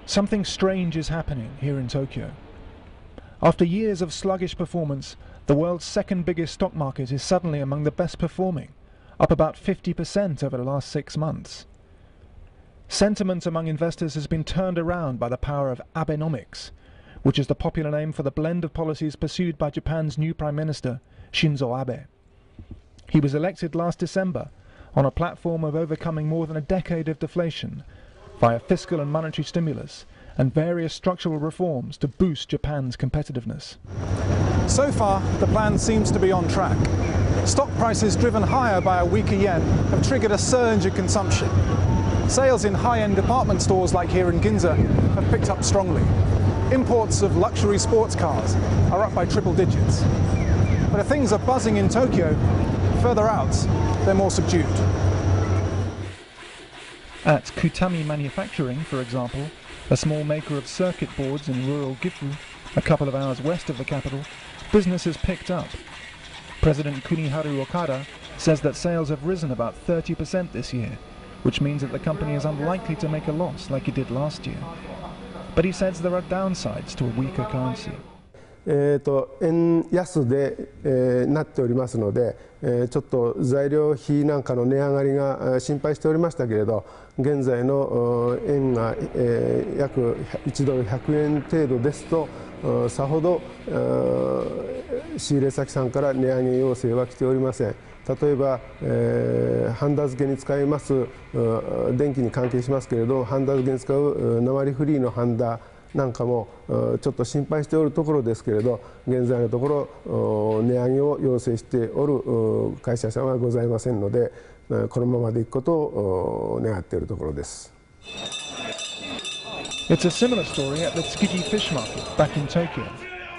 Something strange is happening here in Tokyo. After years of sluggish performance, the world's second biggest stock market is suddenly among the best performing, up about 50% over the last 6 months. Sentiment among investors has been turned around by the power of Abenomics, which is the popular name for the blend of policies pursued by Japan's new Prime Minister, Shinzo Abe. He was elected last December on a platform of overcoming more than a decade of deflation via fiscal and monetary stimulus and various structural reforms to boost Japan's competitiveness. So far, the plan seems to be on track. Stock prices driven higher by a weaker yen have triggered a surge in consumption. Sales in high-end department stores like here in Ginza have picked up strongly. Imports of luxury sports cars are up by triple digits. But if things are buzzing in Tokyo, further out, they're more subdued. At Kutami Manufacturing, for example, a small maker of circuit boards in rural Gifu, a couple of hours west of the capital, business has picked up. President Kuniharu Okada says that sales have risen about 30% this year, which means that the company is unlikely to make a loss like it did last year. But he says there are downsides to a weaker currency. 円安で、なっておりますので、ちょっと材料費なんかの値上がりが心配しておりましたけれど、現在の円が、約1ドル100円程度ですと、さほど仕入れ先さんから値上げ要請は来ておりません。例えば、ハンダ付けに使います電気に関係しますけれど、ハンダ付けに使う鉛フリーのハンダなんかもちょっと心配しておるところですけれど、現在のところ値上げを要請しておる会社さんはございませんので、このままでいくことを願っているところです。It's a similar story at the Tsukiji fish market back in Tokyo,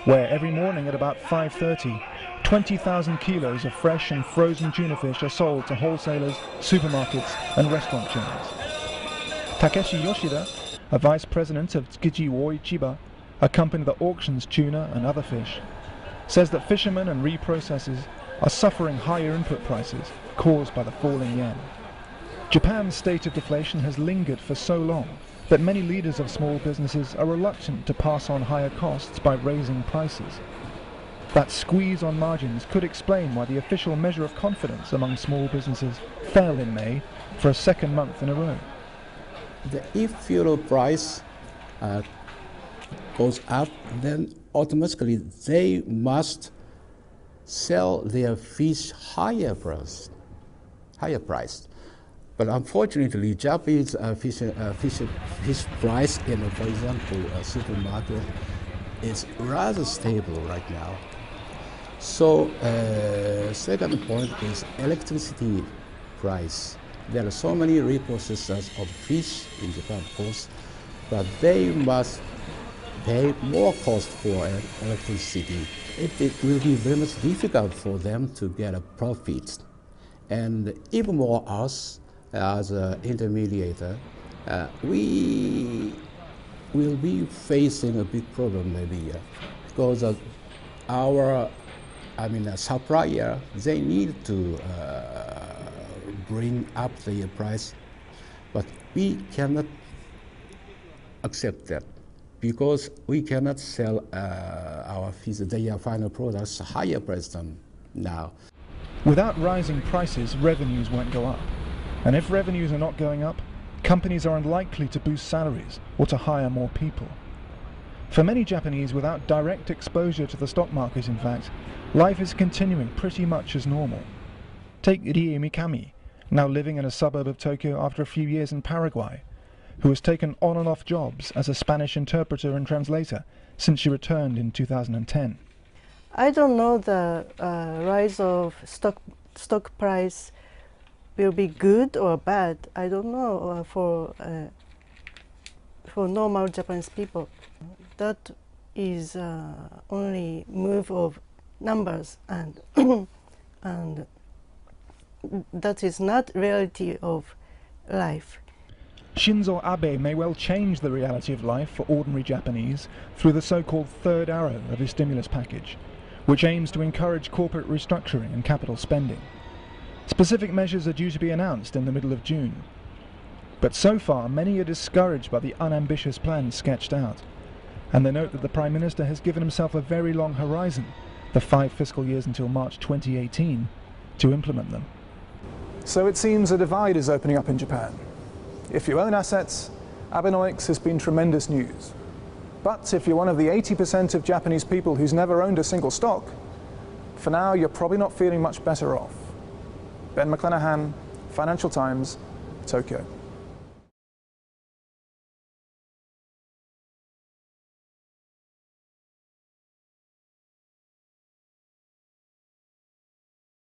where every morning at about 5:30, 20,000 kilos of fresh and frozen tuna fish are sold to wholesalers, supermarkets and restaurant chains. Takeshi Yoshida, a vice president of Tsukiji Chiba, a company that auctions tuna and other fish, says that fishermen and reprocessors are suffering higher input prices caused by the falling yen. Japan's state of deflation has lingered for so long that many leaders of small businesses are reluctant to pass on higher costs by raising prices. That squeeze on margins could explain why the official measure of confidence among small businesses fell in May for a second month in a row. If fuel price goes up, then automatically they must sell their fish higher price. But unfortunately, Japanese fish price in, for example, a supermarket is rather stable right now. So, second point is electricity price. There are so many reprocessors of fish in Japan, of course, but they must pay more cost for electricity. It will be very much difficult for them to get a profit. And even more us, as an intermediator, we will be facing a big problem maybe because our supplier, they need to bring up the price, but we cannot accept that because we cannot sell our fish, their final products, higher price than now. Without rising prices, revenues won't go up. And if revenues are not going up, companies are unlikely to boost salaries or to hire more people. For many Japanese without direct exposure to the stock market, in fact, life is continuing pretty much as normal. Take Rie Mikami, now living in a suburb of Tokyo after a few years in Paraguay, who has taken on and off jobs as a Spanish interpreter and translator since she returned in 2010. I don't know the rise of stock price will be good or bad. I don't know for normal Japanese people. That is only move of numbers and and that is not reality of life. Shinzo Abe may well change the reality of life for ordinary Japanese through the so-called third arrow of his stimulus package, which aims to encourage corporate restructuring and capital spending. Specific measures are due to be announced in the middle of June. But so far, many are discouraged by the unambitious plans sketched out. And they note that the Prime Minister has given himself a very long horizon, the 5 fiscal years until March 2018, to implement them. So it seems a divide is opening up in Japan. If you own assets, Abenomics has been tremendous news. But if you're one of the 80% of Japanese people who's never owned a single stock, for now you're probably not feeling much better off. Ben McLannahan, Financial Times, Tokyo.